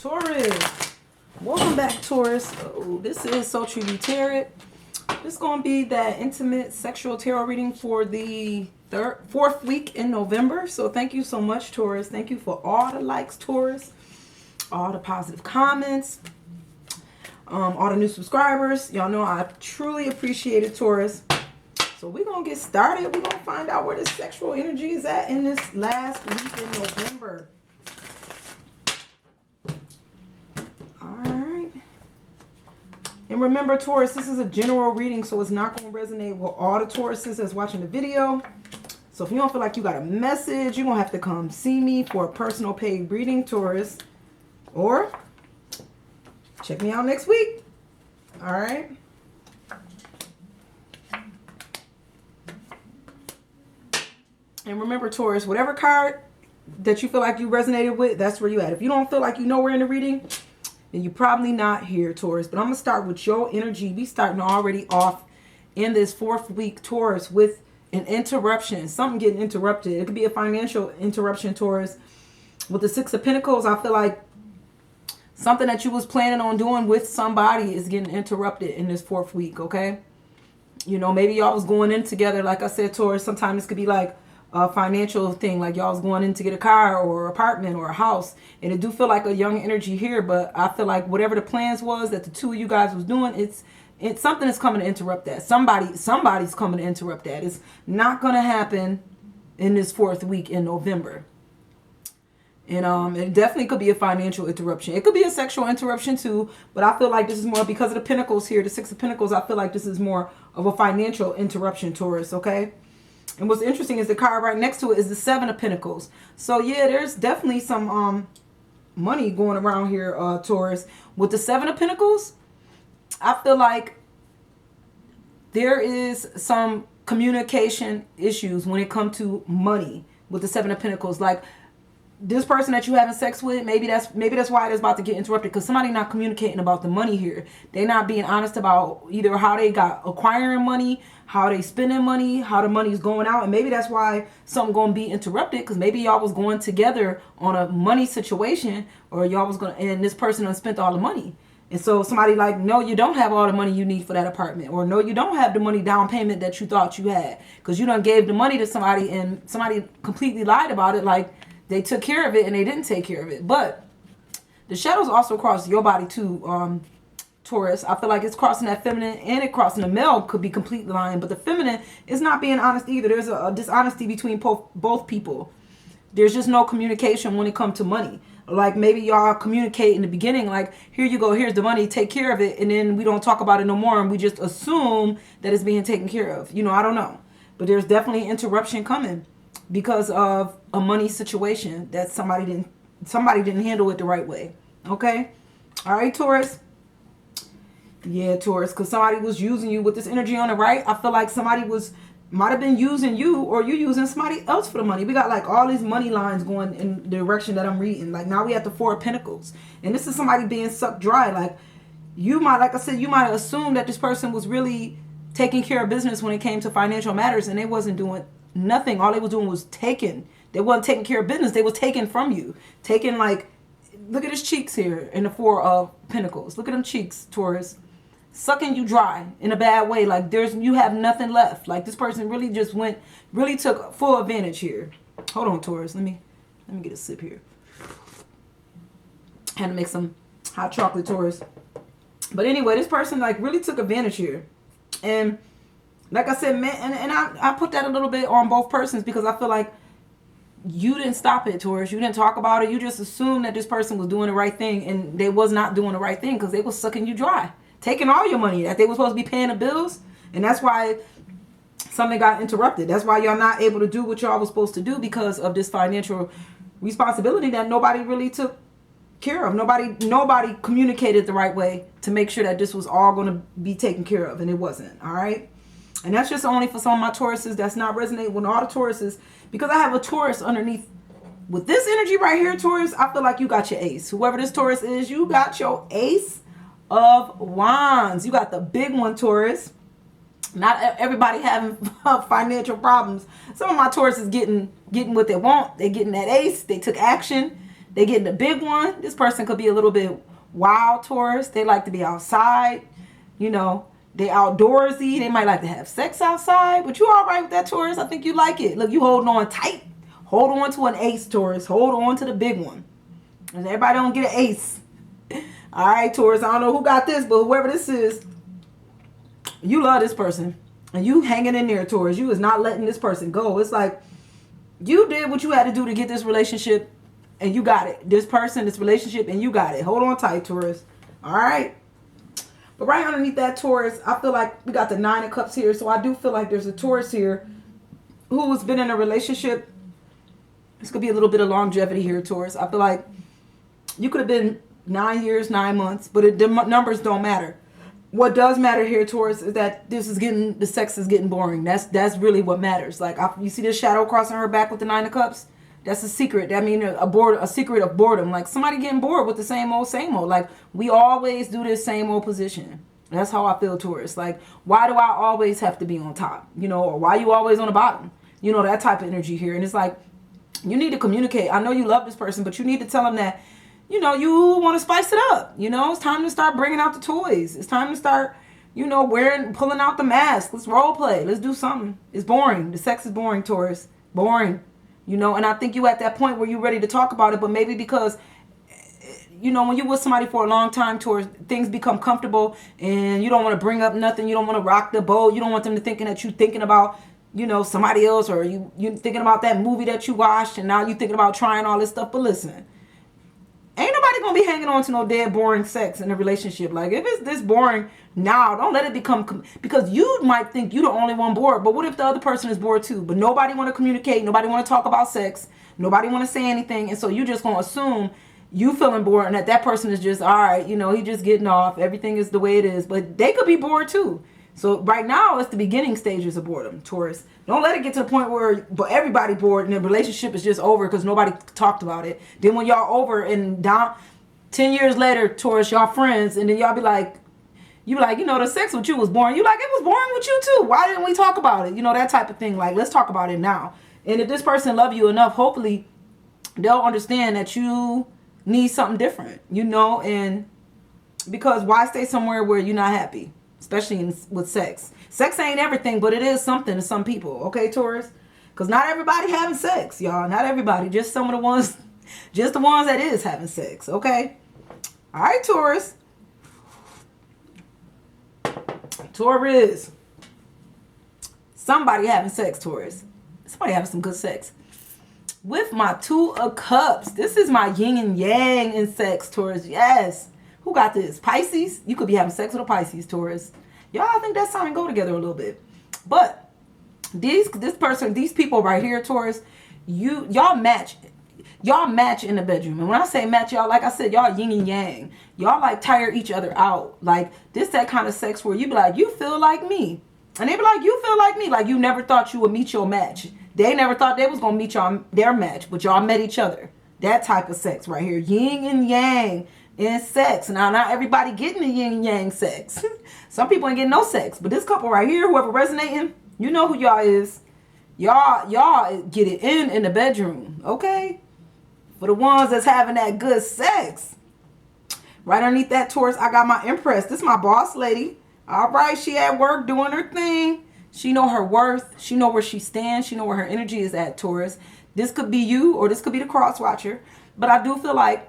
Taurus, welcome back, Taurus. This is Sultry V Tarot. This is going to be that intimate sexual tarot reading for the fourth week in November. So thank you so much, Taurus. Thank you for all the likes, Taurus, all the positive comments, all the new subscribers. Y'all know I truly appreciate it, Taurus. So we're going to get started. We're going to find out where this sexual energy is at in this last week in November. And remember, Taurus, this is a general reading, so it's not going to resonate with all the Tauruses that's watching the video. So if you don't feel like you got a message, you're going to have to come see me for a personal paid reading, Taurus. Or check me out next week. All right? And remember, Taurus, whatever card that you feel like you resonated with, that's where you at. If you don't feel like you know we're in the reading, then you're probably not here, Taurus. But I'm going to start with your energy. We starting already off in this fourth week, Taurus, with an interruption. Something getting interrupted. It could be a financial interruption, Taurus. With the Six of Pentacles, I feel like something that you was planning on doing with somebody is getting interrupted in this fourth week, okay? You know, maybe y'all was going in together. Like I said, Taurus, sometimes this could be like a financial thing, like y'all was going in to get a car or apartment or a house, and it do feel like a young energy here, but I feel like whatever the plans was that the two of you guys was doing, it's something is coming to interrupt that. Somebody's coming to interrupt that. It's not going to happen in this fourth week in November. And it definitely could be a financial interruption. It could be a sexual interruption too, but I feel like this is more because of the Pentacles here, the Six of Pentacles. I feel like this is more of a financial interruption, Taurus, okay? And what's interesting is the card right next to it is the Seven of Pentacles. So yeah, there's definitely some money going around here, Taurus. With the Seven of Pentacles, I feel like there is some communication issues when it comes to money with the Seven of Pentacles. Like this person that you having sex with, maybe that's why it is about to get interrupted, because somebody not communicating about the money here. They're not being honest about either how they got acquiring money, how they spending money, how the money's going out. And maybe that's why something going to be interrupted, because maybe y'all was going together on a money situation, or y'all was going to, and this person done spent all the money. And so somebody like, no, you don't have all the money you need for that apartment, or no, you don't have the money down payment that you thought you had, because you done gave the money to somebody and somebody completely lied about it, like they took care of it and they didn't take care of it. But the shadows also cross your body too, Taurus. I feel like it's crossing that feminine and it crossing the male could be completely lying. But the feminine is not being honest either. There's a dishonesty between both people. There's just no communication when it comes to money. Like maybe y'all communicate in the beginning, like, here you go, here's the money, take care of it. And then we don't talk about it no more. And we just assume that it's being taken care of. You know, I don't know. But there's definitely interruption coming because of a money situation that somebody didn't handle it the right way. Okay? All right, Taurus? Yeah, Taurus, because somebody was using you with this energy on the right. I feel like somebody might have been using you, or you using somebody else for the money. We got like all these money lines going in the direction that I'm reading. Like now we have the Four of Pentacles. And this is somebody being sucked dry. Like you might, like I said, you might assume that this person was really taking care of business when it came to financial matters, and they wasn't doing nothing. All they was doing was taking. They wasn't taking care of business. They was taking from you. Taking, like, look at his cheeks here in the Four of Pentacles. Look at them cheeks, Taurus. Sucking you dry in a bad way. Like you have nothing left. Like this person really just really took full advantage here. Hold on, Taurus. Let me get a sip here. Had to make some hot chocolate, Taurus. But anyway, this person like really took advantage here. And like I said, man, and I put that a little bit on both persons, because I feel like you didn't stop it, Taurus. You didn't talk about it. You just assumed that this person was doing the right thing, and they was not doing the right thing because they was sucking you dry. Taking all your money that they were supposed to be paying the bills. And that's why something got interrupted. That's why y'all not able to do what y'all was supposed to do, because of this financial responsibility that nobody really took care of. Nobody communicated the right way to make sure that this was all going to be taken care of, and it wasn't. All right? And that's just only for some of my Tauruses. That's not resonating with all the Tauruses, because I have a Taurus underneath. With this energy right here, Taurus, I feel like you got your ace. Whoever this Taurus is, you got your ace of wands. You got the big one, Taurus. Not everybody having financial problems. Some of my Taurus is getting what they want. They're getting that ace. They took action. They getting the big one. This person could be a little bit wild, Taurus. They like to be outside. You know, they outdoorsy. They might like to have sex outside. But you all right with that, Taurus? I think you like it. Look, you holding on tight. Hold on to an ace, Taurus. Hold on to the big one. And everybody don't get an ace. All right, Taurus. I don't know who got this, but whoever this is, you love this person. And you hanging in there, Taurus. You is not letting this person go. It's like you did what you had to do to get this relationship, and you got it. This person, this relationship, and you got it. Hold on tight, Taurus. All right. But right underneath that, Taurus, I feel like we got the 9 of Cups here. So I do feel like there's a Taurus here who has been in a relationship. This could be a little bit of longevity here, Taurus. I feel like you could have been 9 years, 9 months, but the numbers don't matter. What does matter here, Taurus, is that the sex is getting boring. That's really what matters. Like, you see this shadow crossing her back with the 9 of Cups? That's a secret. I mean, a secret of boredom. Like, somebody getting bored with the same old, same old. Like, we always do this same old position. That's how I feel, Taurus. Like, why do I always have to be on top? You know, or why you always on the bottom? You know, that type of energy here. And it's like, you need to communicate. I know you love this person, but you need to tell them that, you know, you want to spice it up. You know, it's time to start bringing out the toys. It's time to start, you know, pulling out the mask. Let's role play. Let's do something. It's boring. The sex is boring, Taurus. Boring. You know, and I think you at that point where you're ready to talk about it, but maybe because, you know, when you're with somebody for a long time, Taurus, things become comfortable and you don't want to bring up nothing. You don't want to rock the boat. You don't want them to thinking that you're thinking about, you know, somebody else, or you thinking about that movie that you watched and now you're thinking about trying all this stuff. But listen, ain't nobody gonna be hanging on to no dead boring sex in a relationship. Like, if it's this boring now, don't let it become, because you might think you're the only one bored, but what if the other person is bored too? But nobody want to communicate, nobody want to talk about sex, nobody want to say anything, and so you just gonna assume you feeling bored and that person is just, all right, you know, he just getting off, everything is the way it is, but they could be bored too. So right now, it's the beginning stages of boredom, Taurus. Don't let it get to the point where everybody bored and the relationship is just over because nobody talked about it. Then when y'all over and down, 10 years later, Taurus, y'all friends, and then y'all be like, you know, the sex with you was boring. You like, it was boring with you too. Why didn't we talk about it? You know, that type of thing. Like, let's talk about it now. And if this person love you enough, hopefully they'll understand that you need something different, you know, and because why stay somewhere where you're not happy? Especially with sex. Sex ain't everything, but it is something to some people. Okay, Taurus? Because not everybody having sex, y'all. Not everybody. Just some of the ones, just the ones that is having sex. Okay? All right, Taurus. Taurus. Somebody having sex, Taurus. Somebody having some good sex. With my 2 of Cups. This is my yin and yang in sex, Taurus. Yes. Who got this? Pisces? You could be having sex with a Pisces, Taurus. Y'all, I think that sign go together a little bit. But these people right here, Taurus, y'all match. Y'all match in the bedroom. And when I say match, y'all, like I said, y'all yin and yang. Y'all like tire each other out. Like, this that kind of sex where you be like, you feel like me. And they be like, you feel like me. Like, you never thought you would meet your match. They never thought they was going to meet their match. But y'all met each other. That type of sex right here. Yin and yang. In sex. Now, not everybody getting the yin and yang sex. Some people ain't getting no sex. But this couple right here, whoever resonating, you know who y'all is. Y'all get it in the bedroom. Okay? For the ones that's having that good sex. Right underneath that, Taurus, I got my Empress. This is my boss lady. All right, she at work doing her thing. She know her worth. She know where she stands. She know where her energy is at, Taurus. This could be you or this could be the cross watcher. But I do feel like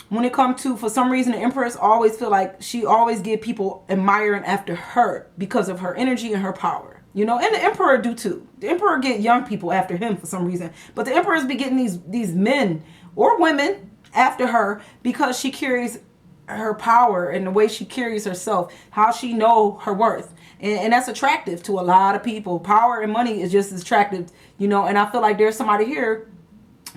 when it comes to, for some reason, the Empress always feel like she always get people admiring after her because of her energy and her power. You know, and the Emperor do too. The Emperor get young people after him for some reason. But the Emperors be getting these men or women after her because she carries her power and the way she carries herself, how she know her worth. And that's attractive to a lot of people. Power and money is just as attractive, you know, and I feel like there's somebody here,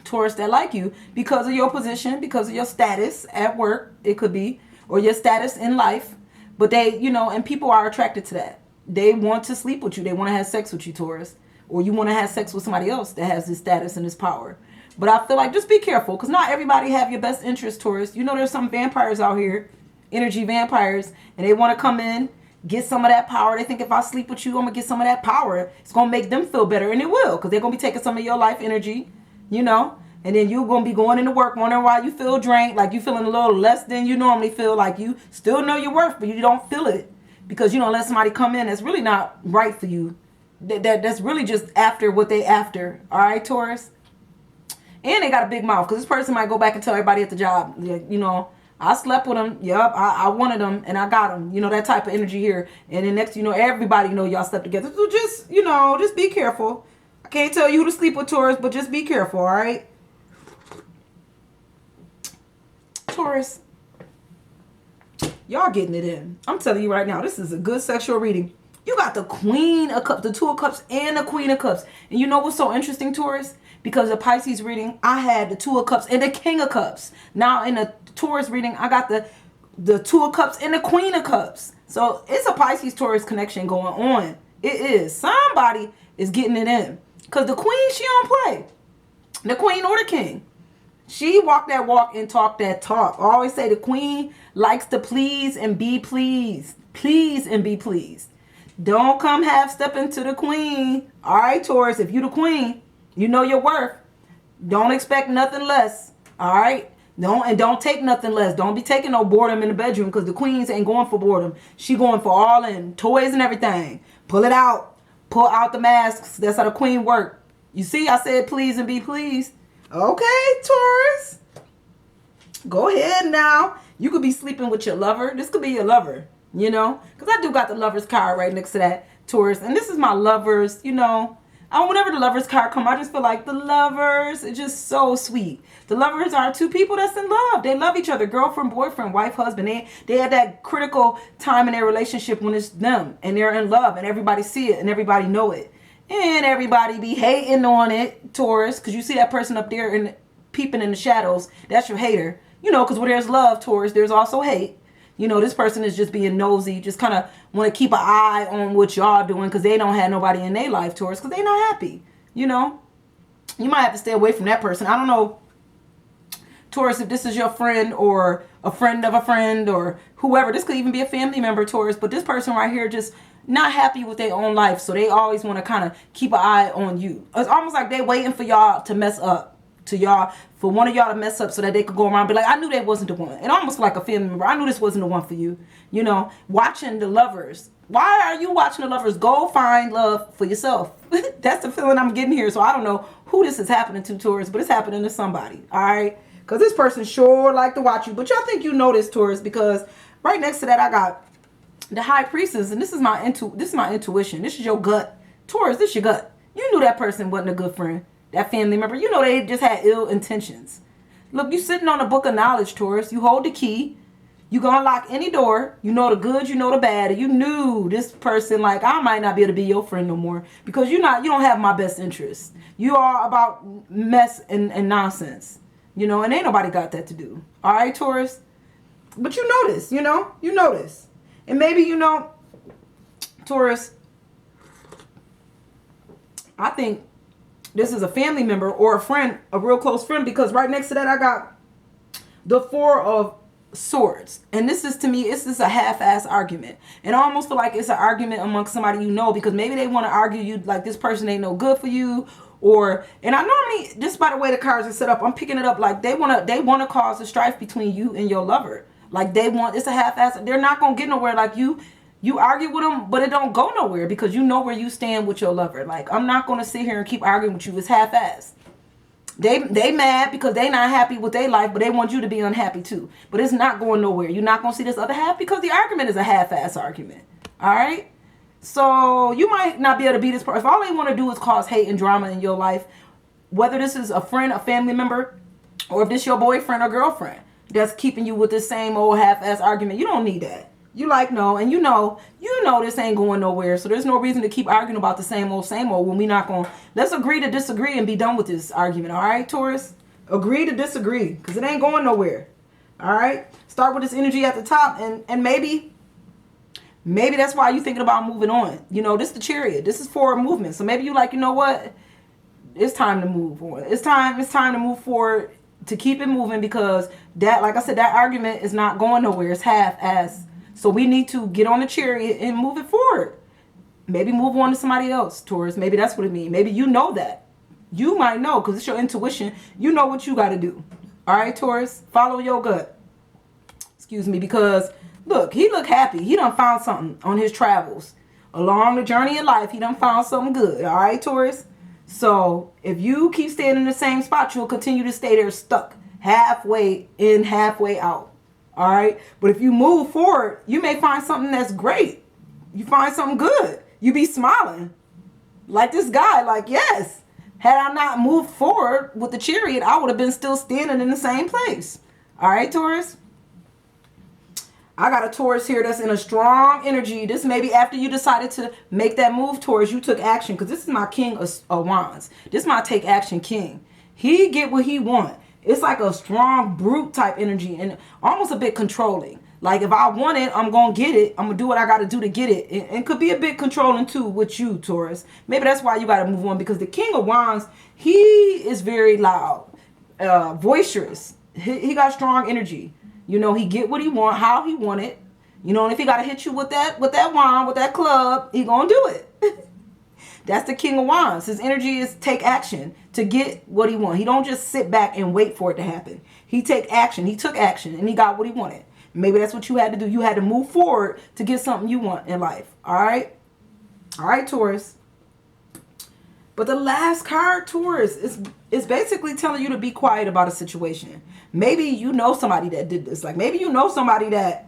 Taurus, that like you because of your position, because of your status at work, it could be, or your status in life. But they, you know, and people are attracted to that. They want to sleep with you. They want to have sex with you, Taurus. Or you want to have sex with somebody else that has this status and this power. But I feel like just be careful because not everybody have your best interest, Taurus. You know there's some vampires out here, energy vampires, and they want to come in, get some of that power. They think if I sleep with you, I'm going to get some of that power. It's going to make them feel better, and it will because they're going to be taking some of your life energy, you know. And then you're going to be going into work wondering why you feel drained, like you feeling a little less than you normally feel, like you still know your worth, but you don't feel it because you don't let somebody come in that's really not right for you. That's really just after what they after. All right, Taurus? And they got a big mouth because this person might go back and tell everybody at the job, you know, I slept with them. Yup, I wanted them and I got them. You know, that type of energy here. And then next, you know, everybody know y'all slept together. So just, you know, just be careful. I can't tell you who to sleep with, Taurus, but just be careful, all right? Taurus, y'all getting it in. I'm telling you right now, this is a good sexual reading. You got the Queen of Cups, the Two of Cups, and the Queen of Cups. And you know what's so interesting, Taurus? Because the Pisces reading, I had the Two of Cups and the King of Cups. Now in the Taurus reading, I got the Two of Cups and the Queen of Cups. So it's a Pisces-Taurus connection going on. It is. Somebody is getting it in. Because the Queen, she don't play. The Queen or the King. She walked that walk and talked that talk. I always say the Queen likes to please and be pleased. Please and be pleased. Don't come half step into the Queen. All right, Taurus, if you the Queen, you know your worth. Don't expect nothing less. All right? Don't take nothing less. Don't be taking no boredom in the bedroom because the Queens ain't going for boredom. She going for all in. Toys and everything. Pull it out. Pull out the masks. That's how the Queen work. You see, I said please and be pleased. Okay, Taurus. Go ahead now. You could be sleeping with your lover. This could be your lover, you know. Because I do got the lover's card right next to that, Taurus. And this is my lovers, you know. Whenever the lovers card come, I just feel like the lovers, it's just so sweet. The lovers are two people that's in love. They love each other. Girlfriend, boyfriend, wife, husband. They had that critical time in their relationship when it's them. And they're in love. And everybody see it. And everybody know it. And everybody be hating on it, Taurus. Because you see that person up there and peeping in the shadows. That's your hater. You know, because where there's love, Taurus, there's also hate. You know, this person is just being nosy. Just kind of want to keep an eye on what y'all doing. Because they don't have nobody in their life, Taurus. Because they not happy. You know. You might have to stay away from that person. I don't know, Taurus, if this is your friend or a friend of a friend or whoever. This could even be a family member, Taurus. But this person right here just not happy with their own life. So they always want to kind of keep an eye on you. It's almost like they waiting for y'all to mess up. To y'all, for one of y'all to mess up so that they could go around and be like, I knew that wasn't the one. And almost like a family member. I knew this wasn't the one for you. You know, watching the lovers. Why are you watching the lovers? Go find love for yourself. That's the feeling I'm getting here. So I don't know who this is happening to, Taurus, but it's happening to somebody. All right. Because this person sure like to watch you. But y'all think you know this, Taurus, because right next to that, I got the High Priestess. And this is my intuition. This is your gut. Taurus, this is your gut. You knew that person wasn't a good friend. That family member, you know they just had ill intentions. Look, you sitting on a book of knowledge, Taurus. You hold the key. You gonna unlock any door. You know the good, you know the bad. And you knew this person, like, I might not be able to be your friend no more. Because you don't have my best interest. You are about mess and nonsense. You know, and ain't nobody got that to do. All right, Taurus? But you know this, you know? You know this. And maybe, you know, Taurus, I think this is a family member or a friend, a real close friend, because right next to that I got the Four of Swords. And this is, to me, it's just a half-ass argument. And I almost feel like it's an argument amongst somebody you know, because maybe they want to argue you like this person ain't no good for you. Or, and I normally, just by the way the cards are set up, I'm picking it up like they want to cause a strife between you and your lover. Like it's a half-ass, they're not going to get nowhere. Like you argue with them, but it don't go nowhere because you know where you stand with your lover. Like, I'm not going to sit here and keep arguing with you. It's half-assed. They mad because they not happy with their life, but they want you to be unhappy too. But it's not going nowhere. You're not going to see this other half because the argument is a half-ass argument. All right? So you might not be able to be this person. If all they want to do is cause hate and drama in your life, whether this is a friend, a family member, or if this your boyfriend or girlfriend that's keeping you with this same old half-ass argument, you don't need that. You like, no, and you know this ain't going nowhere. So there's no reason to keep arguing about the same old when we not going. Let's agree to disagree and be done with this argument. All right, Taurus? Agree to disagree because it ain't going nowhere. All right? Start with this energy at the top and maybe that's why you're thinking about moving on. You know, this is the Chariot. This is forward movement. So maybe you like, you know what? It's time to move on. It's time to move forward, to keep it moving because that, like I said, that argument is not going nowhere. It's half-assed. So we need to get on the Chariot and move it forward. Maybe move on to somebody else, Taurus. Maybe that's what it means. Maybe you know that. You might know because it's your intuition. You know what you got to do. All right, Taurus, follow your gut. Excuse me, because look, he looked happy. He done found something on his travels. Along the journey in life, he done found something good. All right, Taurus? So if you keep staying in the same spot, you'll continue to stay there stuck. Halfway in, halfway out. All right? But if you move forward, you may find something that's great. You find something good. You be smiling. Like this guy, like, yes. Had I not moved forward with the chariot, I would have been still standing in the same place. All right, Taurus? I got a Taurus here that's in a strong energy. This may be after you decided to make that move, Taurus. You took action because this is my king of wands. This is my take action king. He get what he want. It's like a strong brute type energy and almost a bit controlling. Like if I want it, I'm going to get it. I'm going to do what I got to do to get it. And could be a bit controlling too with you, Taurus. Maybe that's why you got to move on because the king of wands, he is very loud, boisterous. He got strong energy. You know, he get what he want, how he want it. You know, and if he got to hit you with that wand, with that club, he going to do it. That's the king of wands. His energy is take action to get what he want. He don't just sit back and wait for it to happen. He take action. He took action and he got what he wanted. Maybe that's what you had to do. You had to move forward to get something you want in life. All right? All right, Taurus. But the last card, Taurus, is basically telling you to be quiet about a situation. Maybe you know somebody that did this. Like maybe you know somebody that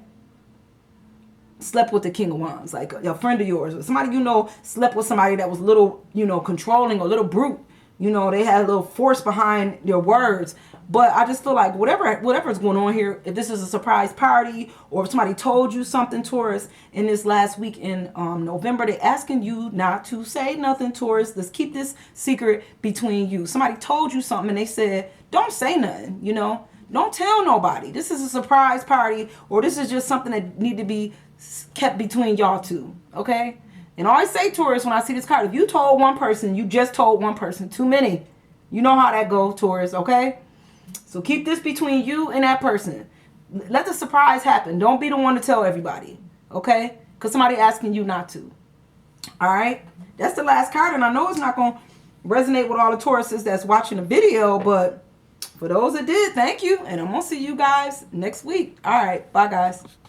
slept with the king of wands, like a friend of yours, or somebody you know slept with somebody that was a little, you know, controlling or a little brute. You know, they had a little force behind their words. But I just feel like whatever's going on here, if this is a surprise party or if somebody told you something, Taurus, in this last week in November, they're asking you not to say nothing, Taurus. Let's keep this secret between you. Somebody told you something and they said, don't say nothing, you know. Don't tell nobody. This is a surprise party or this is just something that need to be kept between y'all two, okay? And I always say, Taurus, when I see this card, if you told one person, you just told one person. Too many. You know how that goes, Taurus, okay? So keep this between you and that person. Let the surprise happen. Don't be the one to tell everybody, okay? Because somebody asking you not to. All right? That's the last card, and I know it's not going to resonate with all the Tauruses that's watching the video, but for those that did, thank you, and I'm going to see you guys next week. All right, bye, guys.